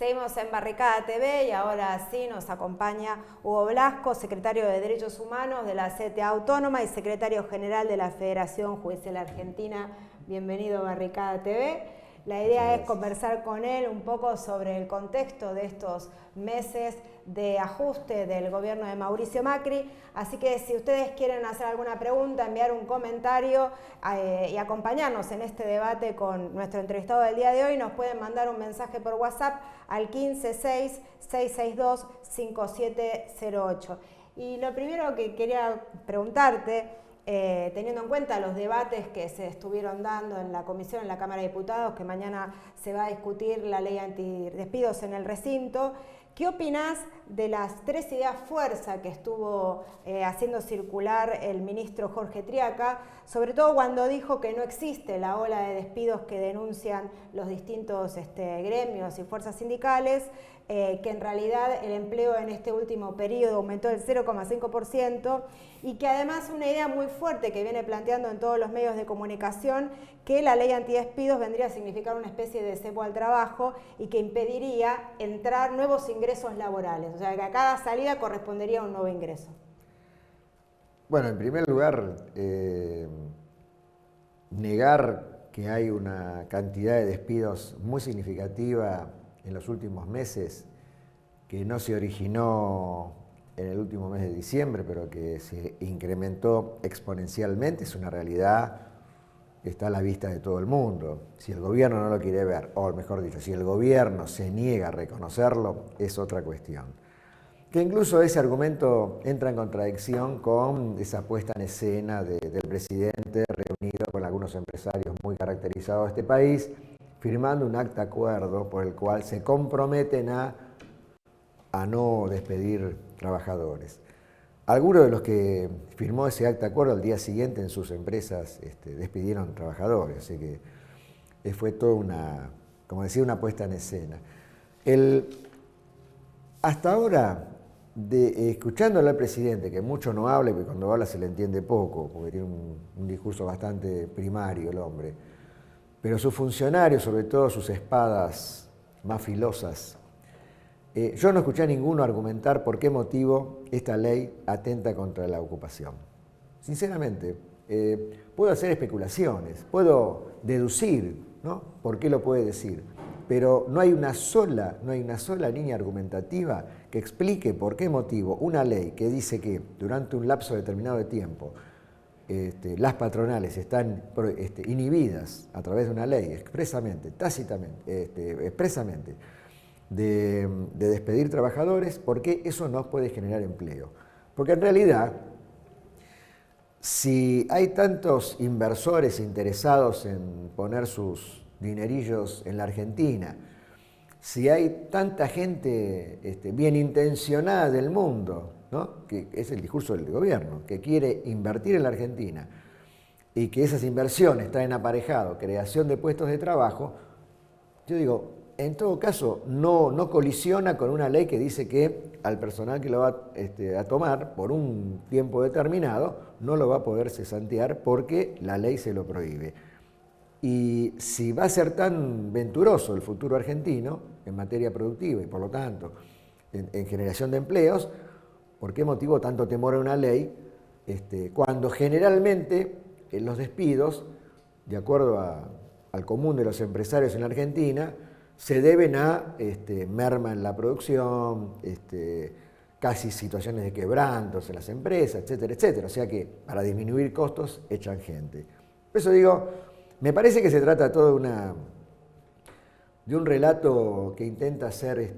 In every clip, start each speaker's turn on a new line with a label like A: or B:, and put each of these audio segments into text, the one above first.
A: Seguimos en Barricada TV y ahora sí nos acompaña Hugo Blasco, secretario de Derechos Humanos de la CTA Autónoma y secretario general de la Federación Judicial Argentina. Bienvenido a Barricada TV. La idea es conversar con él un poco sobre el contexto de estos meses de ajuste del gobierno de Mauricio Macri. Así que si ustedes quieren hacer alguna pregunta, enviar un comentario y acompañarnos en este debate con nuestro entrevistado del día de hoy, nos pueden mandar un mensaje por WhatsApp al 156-662-5708. Y lo primero que quería preguntarte, teniendo en cuenta los debates que se estuvieron dando en la comisión, en la Cámara de Diputados, que mañana se va a discutir la ley antidespidos en el recinto, ¿qué opinás de las tres ideas fuerza que estuvo haciendo circular el ministro Jorge Triaca, sobre todo cuando dijo que no existe la ola de despidos que denuncian los distintos gremios y fuerzas sindicales, que en realidad el empleo en este último periodo aumentó del 0,5% y que además una idea muy fuerte que viene planteando en todos los medios de comunicación, que la ley antidespidos vendría a significar una especie de cepo al trabajo y que impediría entrar nuevos ingresos laborales, o sea que a cada salida correspondería un nuevo ingreso.
B: Bueno, en primer lugar, negar que hay una cantidad de despidos muy significativa en los últimos meses, que no se originó en el último mes de diciembre, pero que se incrementó exponencialmente, es una realidad que está a la vista de todo el mundo. Si el gobierno no lo quiere ver, o mejor dicho, si el gobierno se niega a reconocerlo, es otra cuestión. Que incluso ese argumento entra en contradicción con esa puesta en escena del presidente reunido con algunos empresarios muy caracterizados de este país, firmando un acta acuerdo por el cual se comprometen a no despedir trabajadores. Algunos de los que firmó ese acta acuerdo al día siguiente en sus empresas despidieron trabajadores, así que fue toda una, como decía, una puesta en escena. Hasta ahora, escuchándole al presidente, que mucho no habla, porque cuando habla se le entiende poco, porque tiene un discurso bastante primario el hombre, pero sus funcionarios, sobre todo sus espadas más filosas, yo no escuché a ninguno argumentar por qué motivo esta ley atenta contra la ocupación. Sinceramente, puedo hacer especulaciones, puedo deducir, ¿no?, por qué lo puede decir, pero no hay una sola línea argumentativa que explique por qué motivo una ley que dice que durante un lapso determinado de tiempo las patronales están inhibidas a través de una ley expresamente, tácitamente, expresamente, de despedir trabajadores, porque eso no puede generar empleo. Porque en realidad, si hay tantos inversores interesados en poner sus dinerillos en la Argentina, si hay tanta gente bien intencionada del mundo, ¿no?, que es el discurso del gobierno, que quiere invertir en la Argentina y que esas inversiones traen aparejado creación de puestos de trabajo, yo digo, en todo caso no colisiona con una ley que dice que al personal que lo va a tomar por un tiempo determinado no lo va a poder cesantear porque la ley se lo prohíbe. Y si va a ser tan venturoso el futuro argentino en materia productiva y por lo tanto en generación de empleos, ¿por qué motivo tanto temor a una ley cuando generalmente los despidos, de acuerdo al común de los empresarios en la Argentina, se deben a merma en la producción, casi situaciones de quebrantos en las empresas, etcétera, etcétera? O sea que para disminuir costos echan gente. Por eso digo, me parece que se trata todo de un relato que intenta ser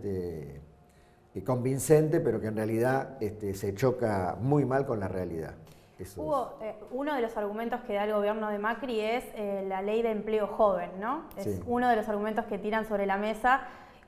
B: convincente, pero que en realidad se choca muy mal con la realidad.
C: Hugo, uno de los argumentos que da el gobierno de Macri es la ley de empleo joven, ¿no? Es
B: sí,
C: uno de los argumentos que tiran sobre la mesa,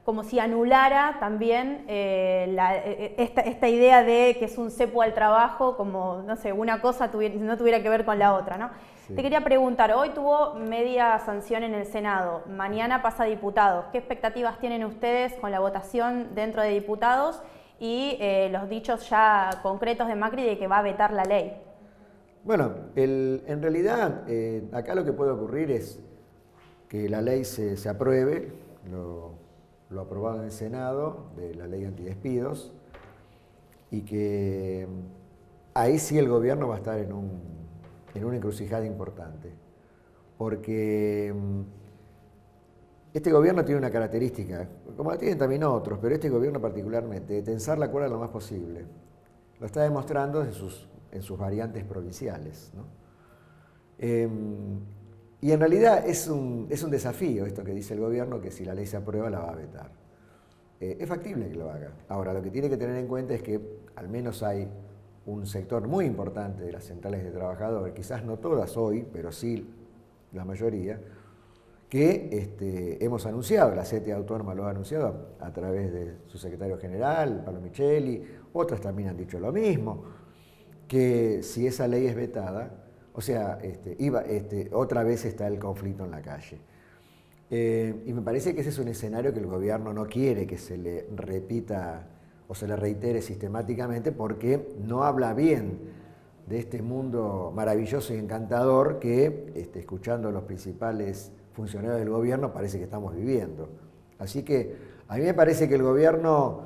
C: como si anulara también esta idea de que es un cepo al trabajo, como, no sé, una cosa no tuviera que ver con la otra, ¿no? Sí. Te quería preguntar, hoy tuvo media sanción en el Senado, mañana pasa a diputados. ¿Qué expectativas tienen ustedes con la votación dentro de diputados y los dichos ya concretos de Macri de que va a vetar la ley?
B: Bueno, en realidad acá lo que puede ocurrir es que la ley se apruebe, lo aprobado en el Senado de la ley antidespidos, y que ahí sí el gobierno va a estar en una encrucijada importante, porque este gobierno tiene una característica, como la tienen también otros, pero este gobierno particularmente, de tensar la cuerda lo más posible. Lo está demostrando en sus variantes provinciales, ¿no? Y en realidad es un desafío esto que dice el gobierno, que si la ley se aprueba la va a vetar. Es factible que lo haga. Ahora, lo que tiene que tener en cuenta es que al menos hay un sector muy importante de las centrales de trabajadores, quizás no todas hoy, pero sí la mayoría, que hemos anunciado, la CTA Autónoma lo ha anunciado a través de su secretario general, Pablo Micheli, otras también han dicho lo mismo, que si esa ley es vetada, o sea, otra vez está el conflicto en la calle. Y me parece que ese es un escenario que el gobierno no quiere que se le repita o se le reitere sistemáticamente, porque no habla bien de este mundo maravilloso y encantador que, escuchando a los principales funcionarios del gobierno, parece que estamos viviendo. Así que a mí me parece que el gobierno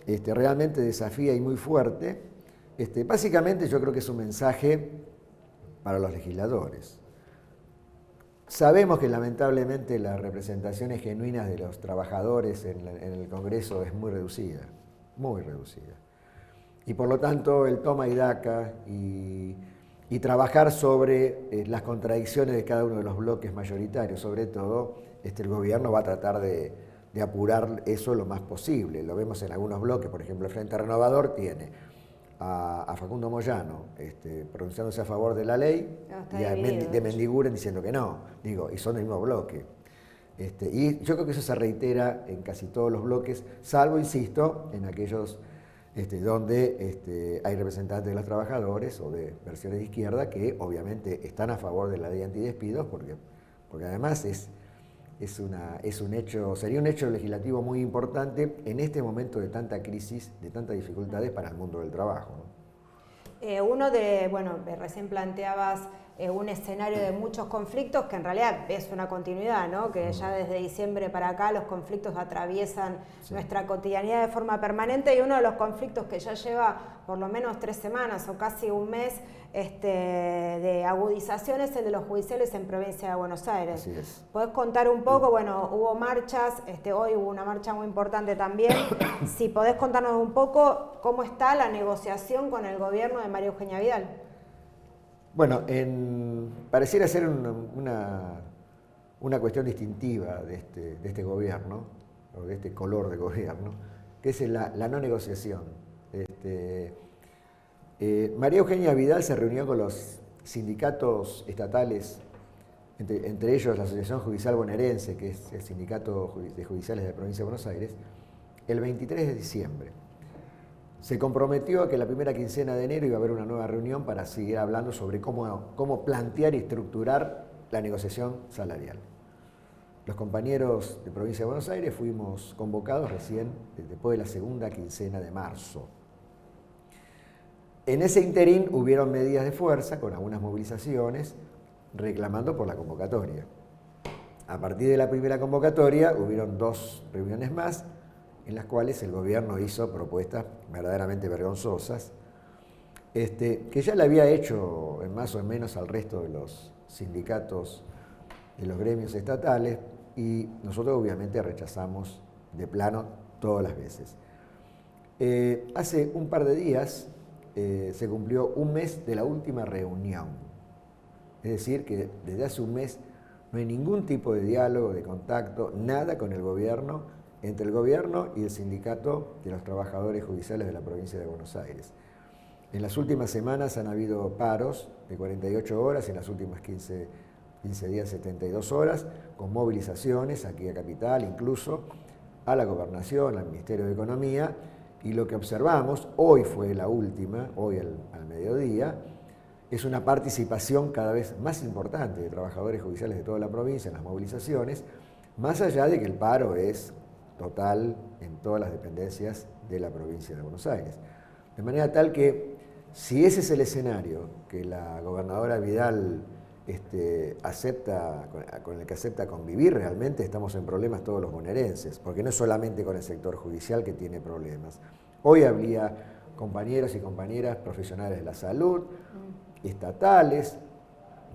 B: realmente desafía y muy fuerte. Básicamente yo creo que es un mensaje para los legisladores. Sabemos que lamentablemente las representaciones genuinas de los trabajadores en el Congreso es muy reducida, muy reducida. Y por lo tanto el toma y daca y trabajar sobre las contradicciones de cada uno de los bloques mayoritarios, sobre todo, el gobierno va a tratar de apurar eso lo más posible. Lo vemos en algunos bloques, por ejemplo el Frente Renovador tiene a Facundo Moyano pronunciándose a favor de la ley, y a de Mendiguren diciendo que no, y son del mismo bloque. Y yo creo que eso se reitera en casi todos los bloques, salvo, insisto, en aquellos donde hay representantes de los trabajadores o de versiones de izquierda que obviamente están a favor de la ley antidespidos, porque además sería un hecho legislativo muy importante en este momento de tanta crisis, de tantas dificultades para el mundo del trabajo, ¿no?
A: Recién planteabas un escenario de muchos conflictos que en realidad es una continuidad, ¿no? Que ya desde diciembre para acá los conflictos atraviesan nuestra cotidianidad de forma permanente, y uno de los conflictos que ya lleva por lo menos 3 semanas o casi un mes de agudización es el de los judiciales en provincia de Buenos Aires.
B: Así es.
A: ¿Podés contar un poco? Bueno, hubo marchas, hoy hubo una marcha muy importante también. Si podés contarnos un poco cómo está la negociación con el gobierno de María Eugenia Vidal.
B: Bueno, pareciera ser una cuestión distintiva de este gobierno, o de este color de gobierno, que es la no negociación. María Eugenia Vidal se reunió con los sindicatos estatales, entre ellos la Asociación Judicial Bonaerense, que es el sindicato de judiciales de la provincia de Buenos Aires, el 23 de diciembre. Se comprometió a que la primera quincena de enero iba a haber una nueva reunión para seguir hablando sobre cómo plantear y estructurar la negociación salarial. Los compañeros de provincia de Buenos Aires fuimos convocados recién después de la segunda quincena de marzo. En ese interín hubieron medidas de fuerza con algunas movilizaciones reclamando por la convocatoria. A partir de la primera convocatoria hubieron 2 reuniones más, en las cuales el gobierno hizo propuestas verdaderamente vergonzosas, que ya le había hecho en más o menos al resto de los sindicatos de los gremios estatales, y nosotros obviamente rechazamos de plano todas las veces. Hace un par de días se cumplió un mes de la última reunión, es decir, que desde hace un mes no hay ningún tipo de diálogo, de contacto, nada con el gobierno, entre el gobierno y el sindicato de los trabajadores judiciales de la provincia de Buenos Aires. En las últimas semanas han habido paros de 48 horas, en las últimas 15 días 72 horas, con movilizaciones aquí a Capital, incluso a la Gobernación, al Ministerio de Economía, y lo que observamos, hoy fue la última, hoy al mediodía, es una participación cada vez más importante de trabajadores judiciales de toda la provincia en las movilizaciones, más allá de que el paro es total en todas las dependencias de la provincia de Buenos Aires. De manera tal que, si ese es el escenario que la gobernadora Vidal con el que acepta convivir, realmente estamos en problemas todos los bonaerenses, porque no es solamente con el sector judicial que tiene problemas. Hoy había compañeros y compañeras profesionales de la salud, estatales,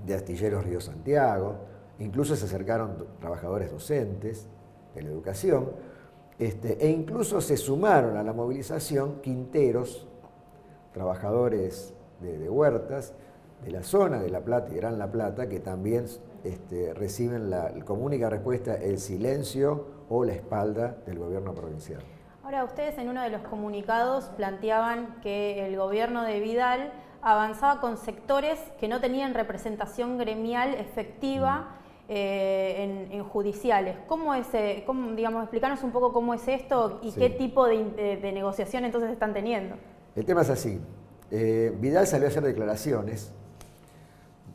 B: de Astilleros Río Santiago, incluso se acercaron trabajadores docentes de la educación, e incluso se sumaron a la movilización quinteros, trabajadores de huertas, de la zona de La Plata y Gran La Plata, que también reciben como única respuesta el silencio o la espalda del gobierno provincial.
C: Ahora, ustedes en uno de los comunicados planteaban que el gobierno de Vidal avanzaba con sectores que no tenían representación gremial efectiva en judiciales. Digamos, explicarnos un poco cómo es esto y qué tipo de negociación entonces están teniendo?
B: El tema es así. Vidal salió a hacer declaraciones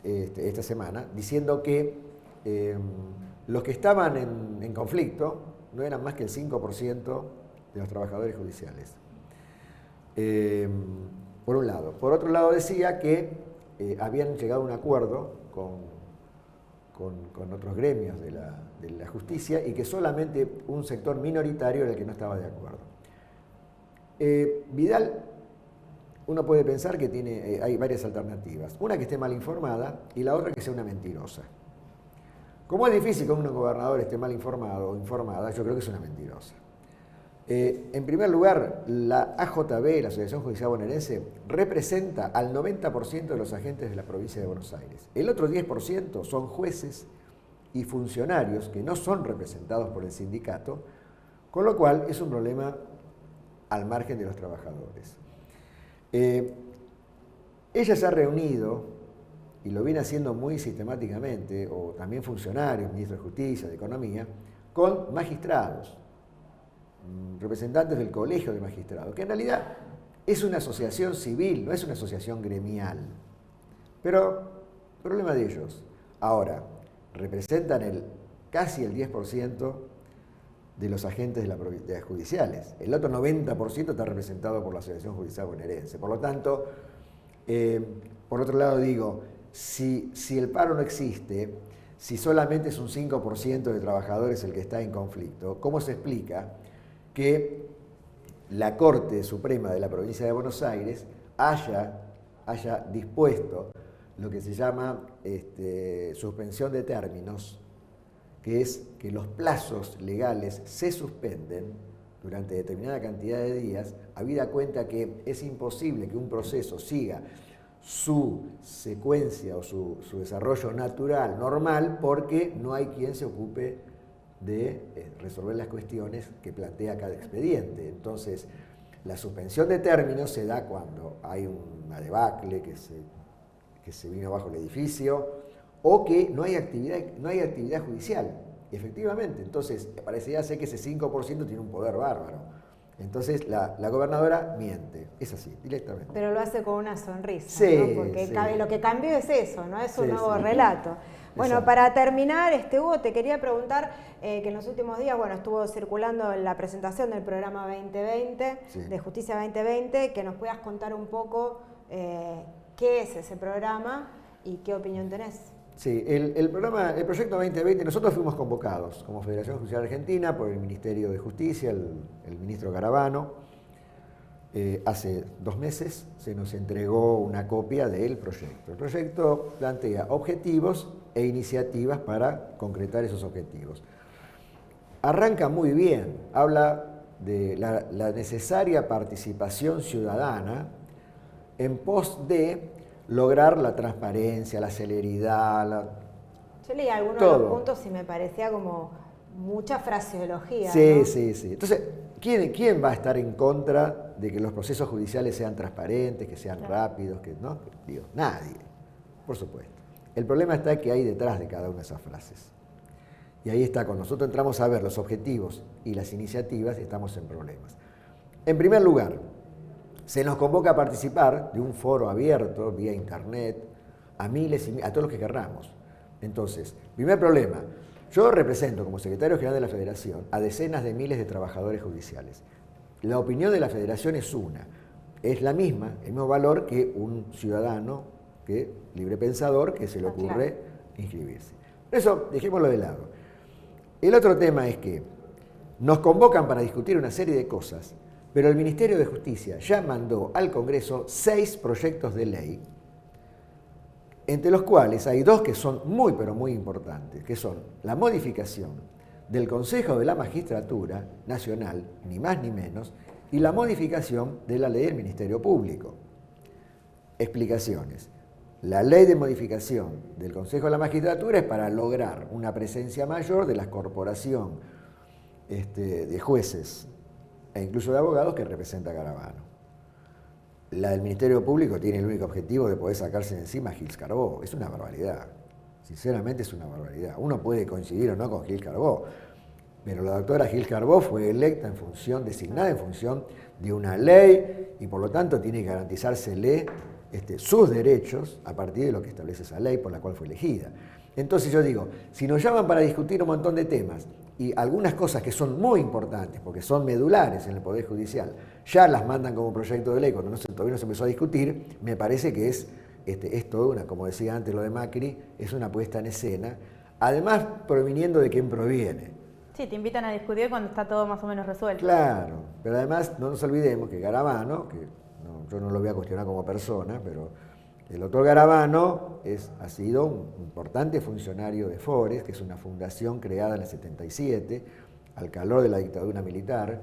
B: esta semana diciendo que los que estaban en conflicto no eran más que el 5% de los trabajadores judiciales. Por un lado. Por otro lado decía que habían llegado a un acuerdo con otros gremios de la justicia y que solamente un sector minoritario era el que no estaba de acuerdo. Vidal, uno puede pensar que hay varias alternativas. Una que esté mal informada y la otra que sea una mentirosa. Como es difícil que un gobernador esté mal informado o informada, yo creo que es una mentirosa. En primer lugar, la AJB, la Asociación Judicial Bonaerense, representa al 90% de los agentes de la provincia de Buenos Aires. El otro 10% son jueces y funcionarios que no son representados por el sindicato, con lo cual es un problema al margen de los trabajadores. Ella se ha reunido, y lo viene haciendo muy sistemáticamente, o también funcionarios, ministros de Justicia, de Economía, con magistrados, representantes del Colegio de Magistrados, que en realidad es una asociación civil, no es una asociación gremial. Pero, problema de ellos. Ahora, representan casi el 10% de los agentes de las judiciales. El otro 90% está representado por la Asociación Judicial Bonaerense. Por lo tanto, por otro lado digo, si el paro no existe, si solamente es un 5% de trabajadores el que está en conflicto, ¿cómo se explica que la Corte Suprema de la provincia de Buenos Aires haya dispuesto lo que se llama suspensión de términos, que es que los plazos legales se suspenden durante determinada cantidad de días, habida cuenta que es imposible que un proceso siga su secuencia o su desarrollo natural, normal, porque no hay quien se ocupe de resolver las cuestiones que plantea cada expediente. Entonces, la suspensión de términos se da cuando hay una debacle que se vino abajo el edificio o que no hay actividad judicial. Efectivamente, entonces parecería ser que ese 5% tiene un poder bárbaro. Entonces la gobernadora miente, es así, directamente.
A: Pero lo hace con una sonrisa,
B: sí,
A: ¿no? Porque
B: sí.
A: Lo que cambió es eso, ¿no? Es un nuevo
B: sí.
A: relato. Bueno,
B: Exacto.
A: para terminar, Hugo, te quería preguntar que en los últimos días, estuvo circulando la presentación del programa 2020,
B: sí,
A: de Justicia 2020, que nos puedas contar un poco qué es ese programa y qué opinión tenés.
B: Sí, el proyecto 2020, nosotros fuimos convocados como Federación Judicial Argentina por el Ministerio de Justicia, el ministro Garabano. Hace 2 meses se nos entregó una copia del proyecto. El proyecto plantea objetivos e iniciativas para concretar esos objetivos. Arranca muy bien, habla de la necesaria participación ciudadana en pos de lograr la transparencia, la celeridad,
A: Yo leí algunos de los puntos y me parecía como mucha fraseología.
B: Sí,
A: ¿no?
B: sí. Entonces, ¿quién va a estar en contra de que los procesos judiciales sean transparentes, que sean rápidos? ¿No? Digo, nadie, por supuesto. El problema está que hay detrás de cada una de esas frases. Y ahí está, cuando nosotros entramos a ver los objetivos y las iniciativas, estamos en problemas. En primer lugar, se nos convoca a participar de un foro abierto, vía internet, a todos los que querramos. Entonces, primer problema, yo represento como secretario general de la Federación a decenas de miles de trabajadores judiciales. La opinión de la Federación es la misma, el mismo valor que un ciudadano que librepensador que se le ocurre inscribirse. Eso dejémoslo de lado. El otro tema es que nos convocan para discutir una serie de cosas, pero el Ministerio de Justicia ya mandó al Congreso 6 proyectos de ley, entre los cuales hay 2 que son muy, pero muy importantes, que son la modificación del Consejo de la Magistratura Nacional, ni más ni menos, y la modificación de la ley del Ministerio Público. Explicaciones. La ley de modificación del Consejo de la Magistratura es para lograr una presencia mayor de la corporación de jueces e incluso de abogados que representa Garabano. La del Ministerio Público tiene el único objetivo de poder sacarse de encima a Gilles Carbó. Es una barbaridad. Sinceramente es una barbaridad. Uno puede coincidir o no con Gilles Carbó, pero la doctora Gilles Carbó fue electa en función, designada en función de una ley y por lo tanto tiene que garantizársele sus derechos a partir de lo que establece esa ley por la cual fue elegida. Entonces yo digo, si nos llaman para discutir un montón de temas y algunas cosas que son muy importantes, porque son medulares en el Poder Judicial, ya las mandan como proyecto de ley cuando todavía no se empezó a discutir, me parece que es todo una, como decía antes lo de Macri, es una puesta en escena, además proviniendo de quién proviene.
C: Sí, te invitan a discutir cuando está todo más o menos resuelto.
B: Claro, pero además no nos olvidemos que Garabano, yo no lo voy a cuestionar como persona, pero el doctor Garabano ha sido un importante funcionario de Fores, que es una fundación creada en el 77, al calor de la dictadura militar,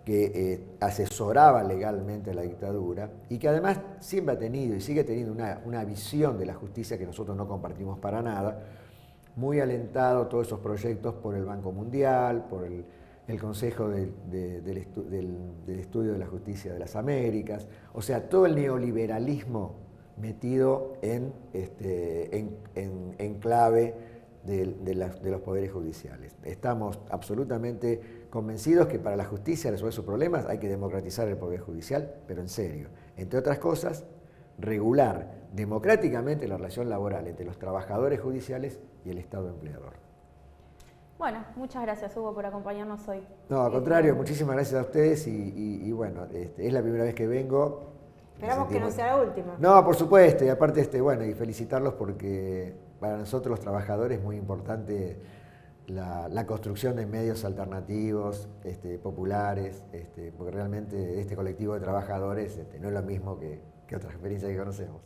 B: que asesoraba legalmente a la dictadura y que además siempre ha tenido y sigue teniendo una visión de la justicia que nosotros no compartimos para nada, muy alentado todos esos proyectos por el Banco Mundial, por el Consejo del Estudio de la Justicia de las Américas, o sea, todo el neoliberalismo metido en clave de los poderes judiciales. Estamos absolutamente convencidos que para la justicia resolver sus problemas hay que democratizar el poder judicial, pero en serio. Entre otras cosas, regular democráticamente la relación laboral entre los trabajadores judiciales y el Estado empleador.
C: Bueno, muchas gracias, Hugo, por acompañarnos hoy.
B: No, al contrario, muchísimas gracias a ustedes y bueno, es la primera vez que vengo.
A: Esperamos que no sea la última.
B: No, por supuesto, y aparte, bueno, y felicitarlos porque para nosotros los trabajadores es muy importante la construcción de medios alternativos, populares, porque realmente este colectivo de trabajadores no es lo mismo que otras experiencias que conocemos.